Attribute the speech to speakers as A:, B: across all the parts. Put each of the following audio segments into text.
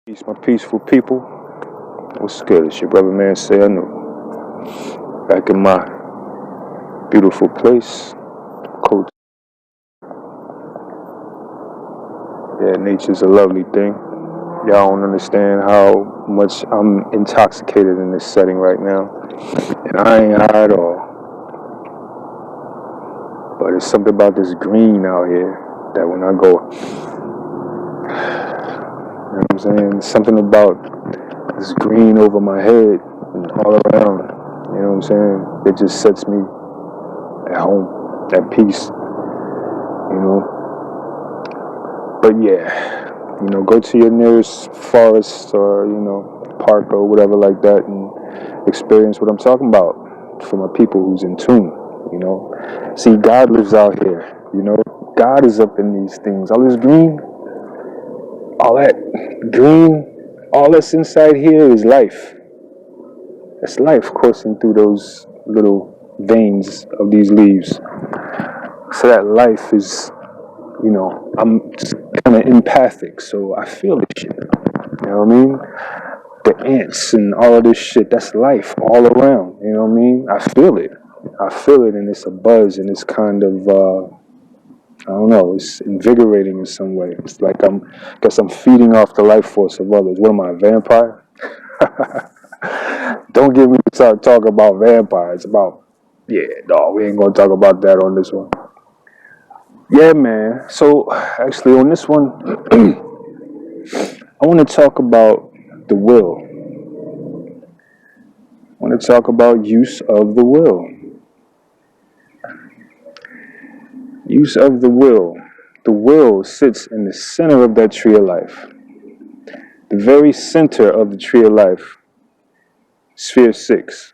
A: Peace, my peaceful people. What's good? It's your brother man say I know. Back in my beautiful place. Coach. Yeah, nature's a lovely thing. Y'all don't understand how much I'm intoxicated in this setting right now. And I ain't high at all. But it's something about this green out here that when I go, you know what I'm saying? Something about this green over my head and all around, you know what I'm saying? It just sets me at home, at peace, you know. But yeah, go to your nearest forest or, park or whatever like that and experience what I'm talking about from a people who's in tune, See, God lives out here, God is up in these things. All this green, all that green, all that's inside here is life. That's life coursing through those little veins of these leaves. So that life is, I'm kind of empathic, so I feel this shit. You know what I mean? The ants and all of this shit, that's life all around. You know what I mean? I feel it. I feel it, and it's a buzz, and it's kind of, I don't know, it's invigorating in some way. It's like I guess I'm feeding off the life force of others. What am I, a vampire? Don't get me to start talking about vampires. We ain't gonna talk about that on this one. Yeah, man. So, actually, on this one, I want to talk about the will. I want to talk about use of the will. Use of the will. The will sits in the center of that tree of life. The very center of the tree of life. Sphere 6.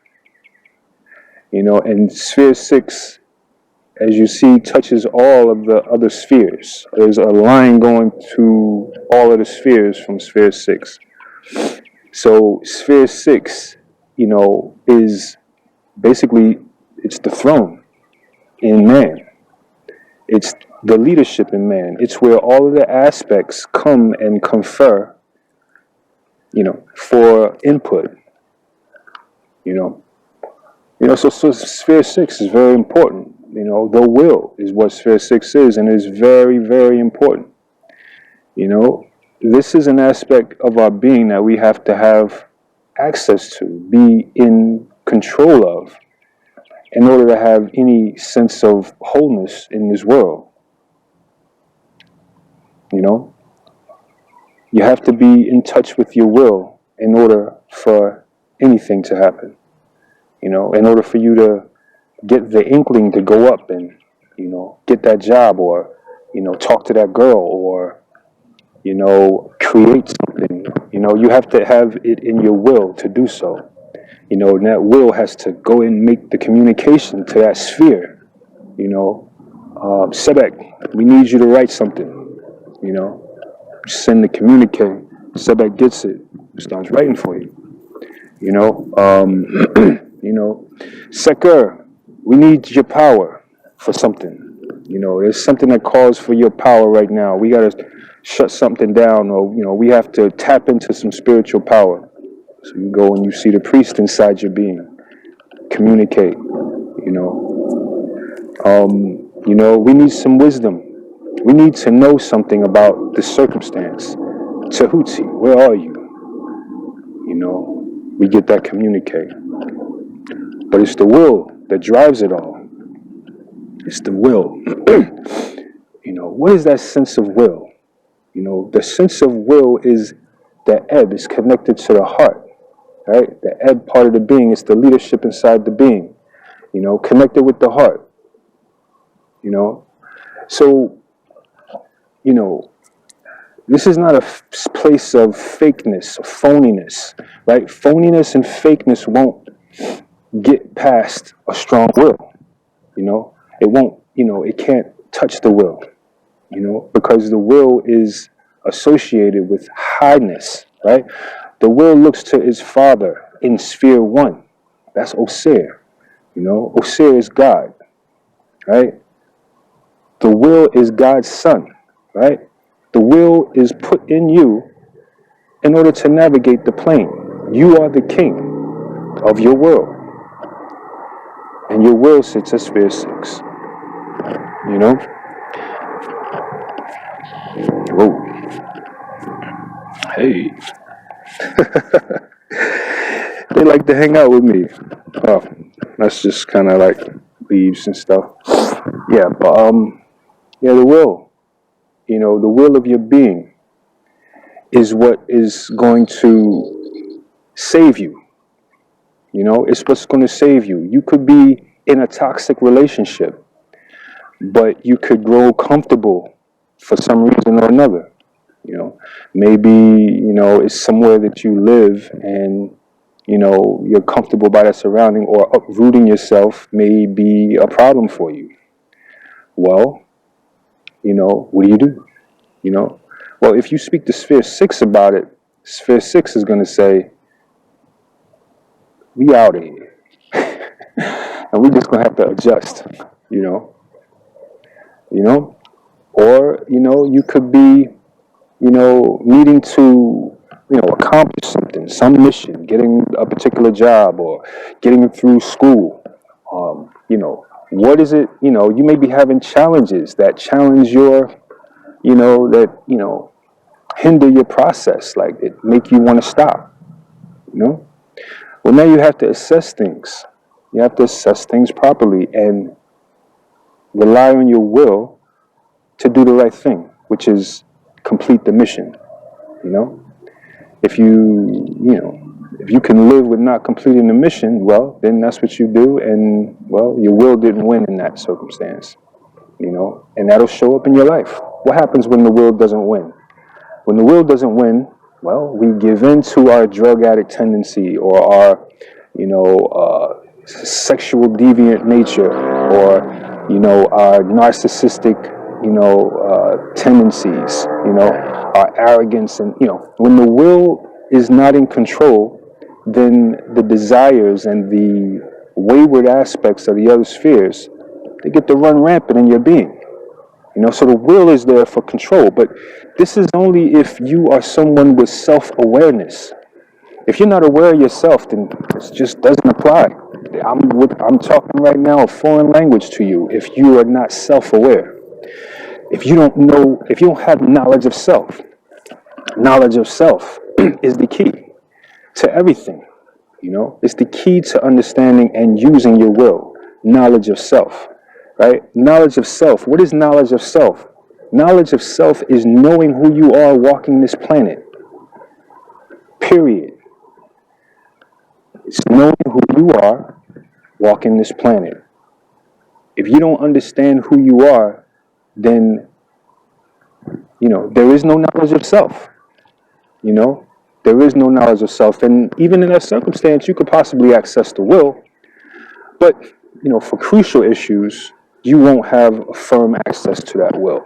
A: And sphere 6, as you see, touches all of the other spheres. There's a line going to all of the spheres from sphere 6. So sphere 6, is basically, it's the throne in man. It's the leadership in man. It's where all of the aspects come and confer, for input, So sphere 6 is very important. The will is what sphere 6 is, and is very, very important. This is an aspect of our being that we have to have access to, be in control of, in order to have any sense of wholeness in this world. You have to be in touch with your will in order for anything to happen. In order for you to get the inkling to go up and, get that job or, talk to that girl or, create something. You have to have it in your will to do so. And that will has to go and make the communication to that sphere. Sebek, we need you to write something. Send the communique. Sebek gets it, starts writing for you. Seker, we need your power for something. There's something that calls for your power right now. We gotta shut something down, or we have to tap into some spiritual power. So you go and you see the priest inside your being. Communicate. We need some wisdom. We need to know something about the circumstance. Tahuti, where are you? We get that communicate. But it's the will that drives it all. It's the will. What is that sense of will? The sense of will is the ebb is connected to the heart, right? The ebb part of the being is the leadership inside the being, connected with the heart, So, this is not a place of fakeness or phoniness, right? Phoniness and fakeness won't get past a strong will, It won't, it can't touch the will, because the will is associated with highness, right? The will looks to its father in sphere 1. That's Osir, Osir is God, right? The will is God's son, right? The will is put in you in order to navigate the plane. You are the king of your world, and your world sits at sphere 6. You know? Whoa. Hey. They like to hang out with me. Oh, that's just kind of like leaves and stuff. Yeah, but yeah, the will. You know, the will of your being is what is going to save you. You know, it's what's going to save you. You could be in a toxic relationship, but you could grow comfortable for some reason or another. You know, maybe, you know, it's somewhere that you live and, you know, you're comfortable by that surrounding, or uprooting yourself may be a problem for you. Well, you know, what do? You know, well, if you speak to sphere 6 about it, sphere 6 is going to say, we out of here. And we just going to have to adjust, you know, or, you know, you could be, you know, needing to, you know, accomplish something, some mission, getting a particular job or getting through school. You know, what is it, you know, you may be having challenges that challenge your, you know, that, you know, hinder your process, like it make you want to stop, you know? Well, now you have to assess things. You have to assess things properly and rely on your will to do the right thing, which is complete the mission, you know? If if you can live with not completing the mission, well, then that's what you do, and, well, your will didn't win in that circumstance, you know? And that'll show up in your life. What happens when the will doesn't win? When the will doesn't win, well, we give in to our drug addict tendency, or our, you know, sexual deviant nature, or, you know, our narcissistic, you know, tendencies, you know, our arrogance. And, you know, when the will is not in control, then the desires and the wayward aspects of the other spheres, they get to run rampant in your being. You know, so the will is there for control, but this is only if you are someone with self-awareness. If you're not aware of yourself, then it just doesn't apply. I'm talking right now a foreign language to you if you are not self-aware. If you don't have knowledge of self is the key to everything. You know, it's the key to understanding and using your will. Knowledge of self, right? Knowledge of self. What is knowledge of self? Knowledge of self is knowing who you are walking this planet. Period. It's knowing who you are walking this planet. If you don't understand who you are, then, you know, there is no knowledge of self. You know, there is no knowledge of self. And even in that circumstance, you could possibly access the will. But, you know, for crucial issues, you won't have a firm access to that will,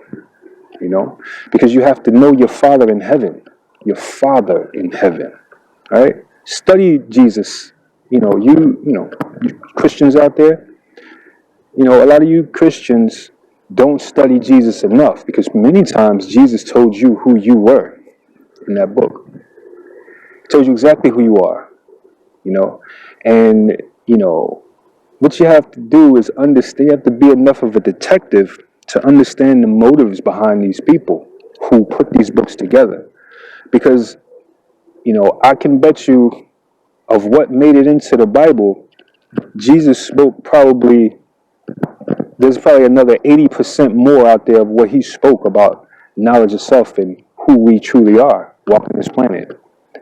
A: you know, because you have to know your Father in heaven, right? Study Jesus. You know, you Christians out there, you know, a lot of you Christians don't study Jesus enough, because many times Jesus told you who you were in that book. He told you exactly who you are, you know, and, you know, what you have to do is understand. You have to be enough of a detective to understand the motives behind these people who put these books together. Because, you know, I can bet you of what made it into the Bible, Jesus spoke there's probably another 80% more out there of what he spoke about knowledge of self and who we truly are walking this planet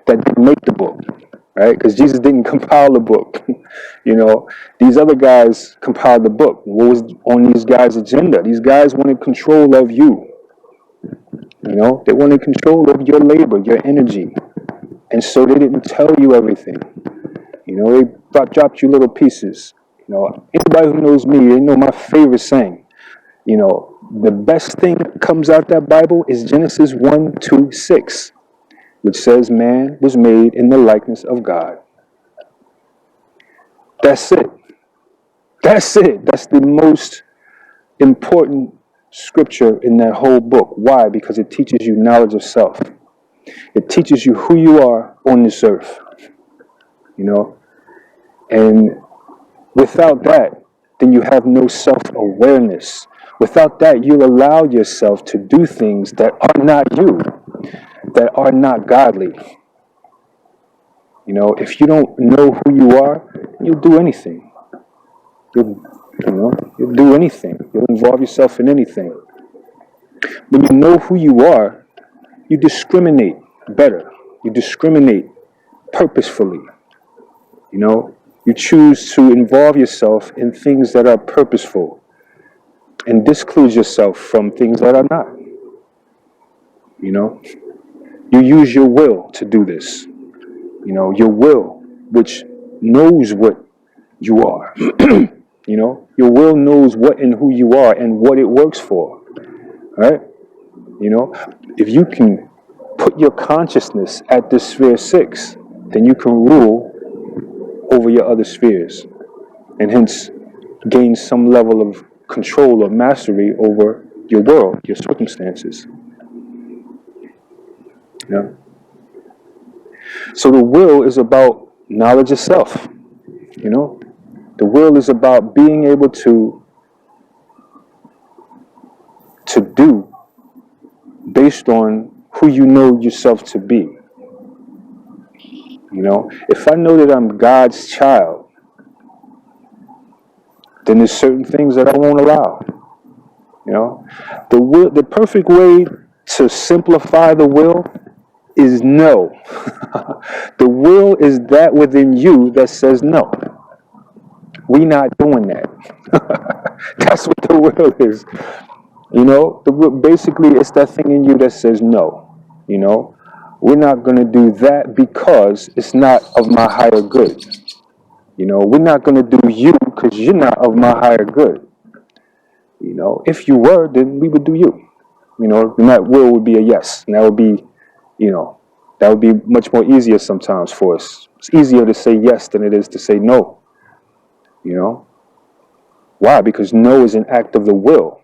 A: that didn't make the book. Right? Because Jesus didn't compile the book. You know, these other guys compiled the book. What was on these guys' agenda? These guys wanted control of you. You know, they wanted control of your labor, your energy. And so they didn't tell you everything. You know, they dropped you little pieces. You know, anybody who knows me, they know my favorite saying. You know, the best thing that comes out that Bible is Genesis 1:2-6. Which says man was made in the likeness of God. That's it. That's it. That's the most important scripture in that whole book. Why? Because it teaches you knowledge of self. It teaches you who you are on this earth, you know. And without that, then you have no self-awareness. Without that, you'll allow yourself to do things that are not you, that are not godly. You know, if you don't know who you are, you'll do anything. You'll do anything. You'll involve yourself in anything. When you know who you are, you discriminate better. You discriminate purposefully. You know, you choose to involve yourself in things that are purposeful and disclude yourself from things that are not. You know, you use your will to do this. You know, your will, which knows what you are. You know, your will knows what and who you are and what it works for. Right? You know, if you can put your consciousness at this sphere 6, then you can rule over your other spheres, and hence gain some level of control or mastery over your world, your circumstances. Yeah. So the will is about knowledge of self. You know, the will is about being able to do based on who you know yourself to be. You know, if I know that I'm God's child, then there's certain things that I won't allow. You know, the perfect way to simplify the will is no. The will is that within you that says no. We not doing that. That's what the will is. You know, basically it's that thing in you that says no. You know, we're not going to do that because it's not of my higher good. You know, we're not going to do you because you're not of my higher good. You know, if you were, then we would do you. You know, and that will would be a yes. And that would be, you know, that would be much more easier sometimes for us. It's easier to say yes than it is to say no. You know? Why? Because no is an act of the will.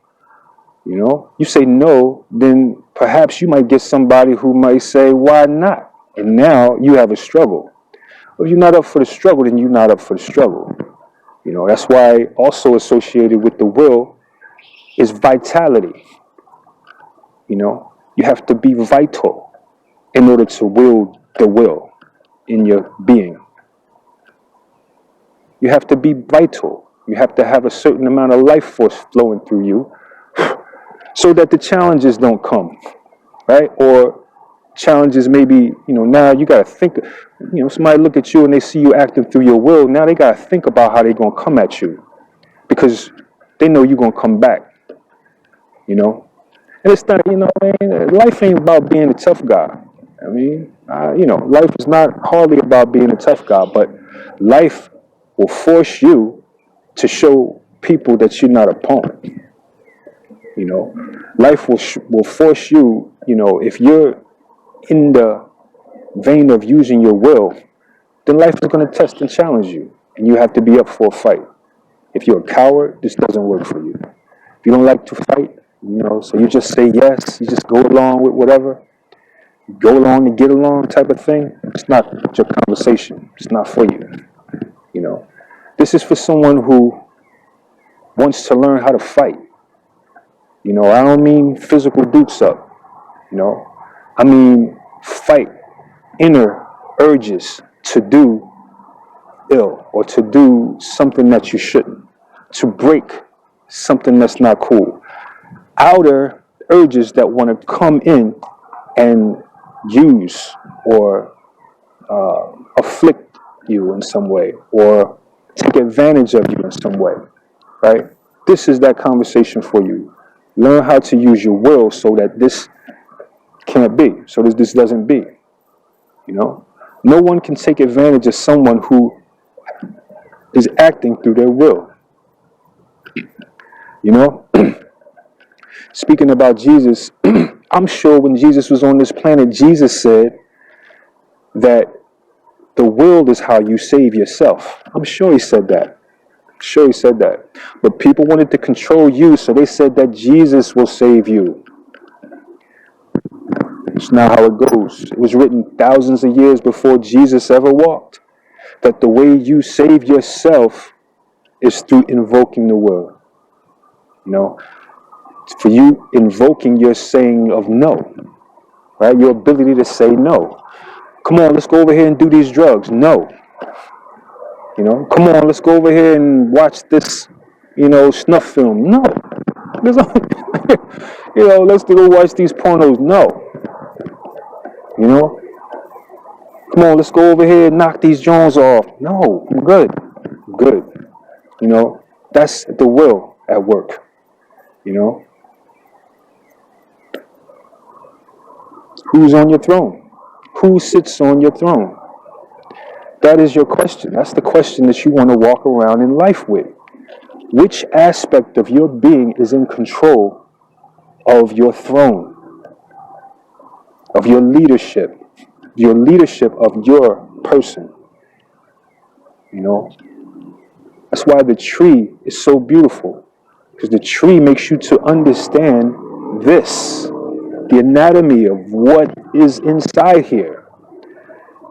A: You know? You say no, then perhaps you might get somebody who might say, why not? And now you have a struggle. If you're not up for the struggle, then you're not up for the struggle. You know, that's why also associated with the will is vitality. You know, you have to be vital in order to wield the will in your being. You have to be vital. You have to have a certain amount of life force flowing through you so that the challenges don't come, right? Or challenges maybe, you know, now you got to think, you know, somebody look at you and they see you acting through your will. Now they got to think about how they're going to come at you because they know you're going to come back, you know? And it's not, you know, man, life ain't about being a tough guy. I mean, you know, life is not hardly about being a tough guy, but life will force you to show people that you're not a pawn. You know, life will force you, you know, if you're in the vein of using your will, then life is going to test and challenge you, and you have to be up for a fight. If you're a coward, this doesn't work for you. If you don't like to fight, you know, so you just say yes, you just go along with whatever, go along to get along type of thing, it's not your conversation. It's not for you. You know, this is for someone who wants to learn how to fight. You know, I don't mean physical dukes up. You know, I mean fight inner urges to do ill or to do something that you shouldn't, to break something that's not cool. Outer urges that want to come in and use or afflict you in some way or take advantage of you in some way, right? This is that conversation for you. Learn how to use your will so that this can't be, so that this doesn't be, you know? No one can take advantage of someone who is acting through their will, you know? Speaking about Jesus, I'm sure when Jesus was on this planet, Jesus said that the will is how you save yourself. I'm sure he said that. Sure, he said that. But people wanted to control you, so they said that Jesus will save you. It's not how it goes. It was written thousands of years before Jesus ever walked, that the way you save yourself is through invoking the will. You know, for you, invoking your saying of no, right? Your ability to say no. Come on, let's go over here and do these drugs. No. You know, come on, let's go over here and watch this, snuff film. No. Let's go watch these pornos. No. You know, come on, let's go over here and knock these Jones off. No, I'm good. Good. That's the will at work. Who's on your throne? Who sits on your throne? That is your question. That's the question that you want to walk around in life with. Which aspect of your being is in control of your throne, of your leadership of your person? That's why the tree is so beautiful, because the tree makes you to understand this, the anatomy of what is inside here.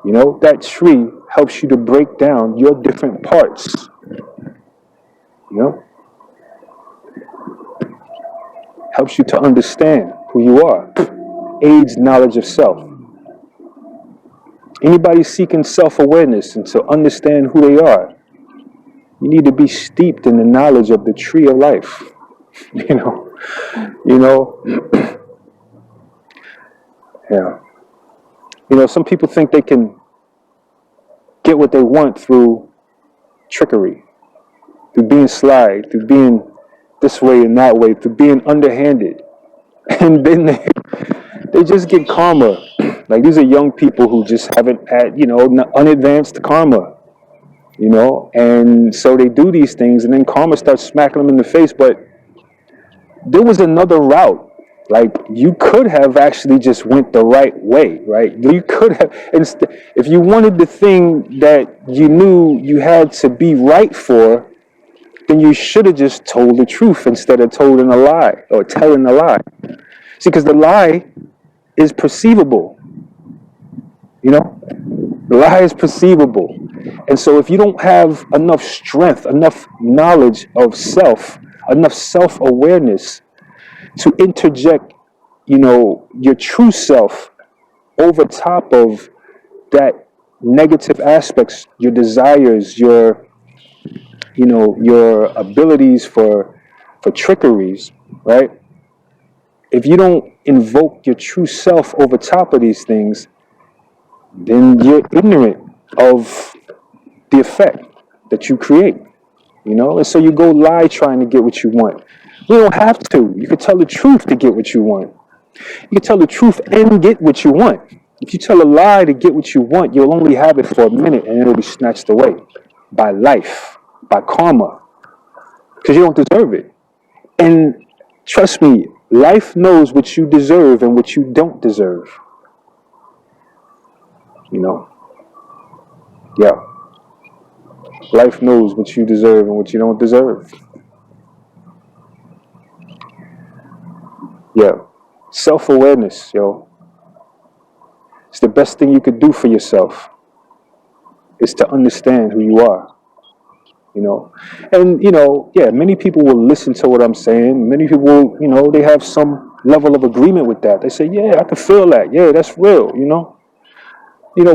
A: That tree helps you to break down your different parts. Helps you to understand who you are. Aids knowledge of self. Anybody seeking self-awareness and to understand who they are, you need to be steeped in the knowledge of the tree of life. Yeah. Some people think they can get what they want through trickery, through being sly, through being this way and that way, through being underhanded. And then they just get karma. Like, these are young people who just haven't had, unadvanced karma, and so they do these things, and then karma starts smacking them in the face. But there was another route. Like, you could have actually just went the right way, right? You could have, if you wanted the thing that you knew you had to be right for, then you should have just told the truth instead of telling a lie or telling a lie. See, because the lie is perceivable, The lie is perceivable. And so if you don't have enough strength, enough knowledge of self, enough self-awareness to interject, your true self over top of that negative aspects, your desires, your abilities for trickeries, right? If you don't invoke your true self over top of these things, then you're ignorant of the effect that you create, and so you go lie trying to get what you want. You don't have to. You can tell the truth to get what you want. You can tell the truth and get what you want. If you tell a lie to get what you want, you'll only have it for a minute and it'll be snatched away by life, by karma, because you don't deserve it. And trust me, life knows what you deserve and what you don't deserve. Yeah. Life knows what you deserve and what you don't deserve. Yeah. Self-awareness, it's the best thing you could do for yourself, is to understand who you are. And many people will listen to what I'm saying. Many people, they have some level of agreement with that. They say, yeah, I can feel that. Yeah, that's real,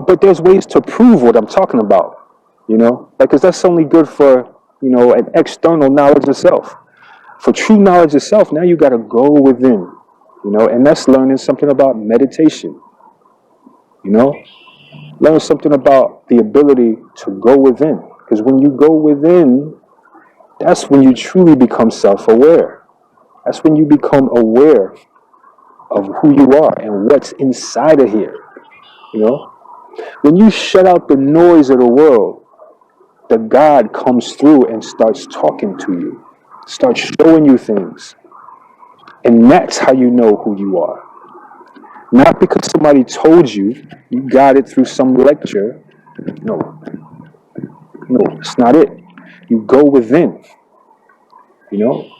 A: but there's ways to prove what I'm talking about, because that's only good for, an external knowledge of self. For true knowledge of self, now you got to go within, and that's learning something about meditation, learn something about the ability to go within. Because when you go within, that's when you truly become self-aware. That's when you become aware of who you are and what's inside of here. When you shut out the noise of the world, the God comes through and starts talking to you, starts showing you things. And that's how you know who you are. Not because somebody told you, you got it through some lecture. No, it's not it. You go within,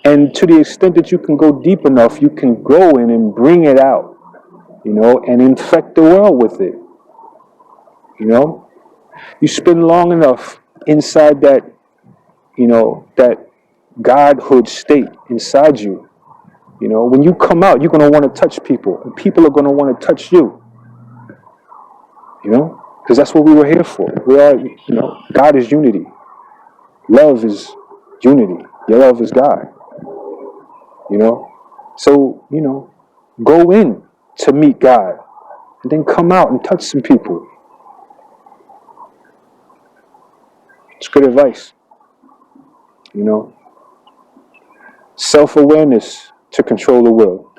A: and to the extent that you can go deep enough, you can go in and bring it out. you know, and infect the world with it, you know. You spend long enough inside that, you know, that godhood state inside you, you know, when you come out, you're going to want to touch people, and people are going to want to touch you, you know, because that's what we were here for. We are, you know, God is unity. Love is unity. Your love is God, you know. So, you know, go in to meet God and then come out and touch some people. It's good advice, you know. Self-awareness to control the will.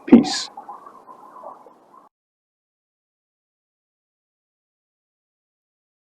A: Peace.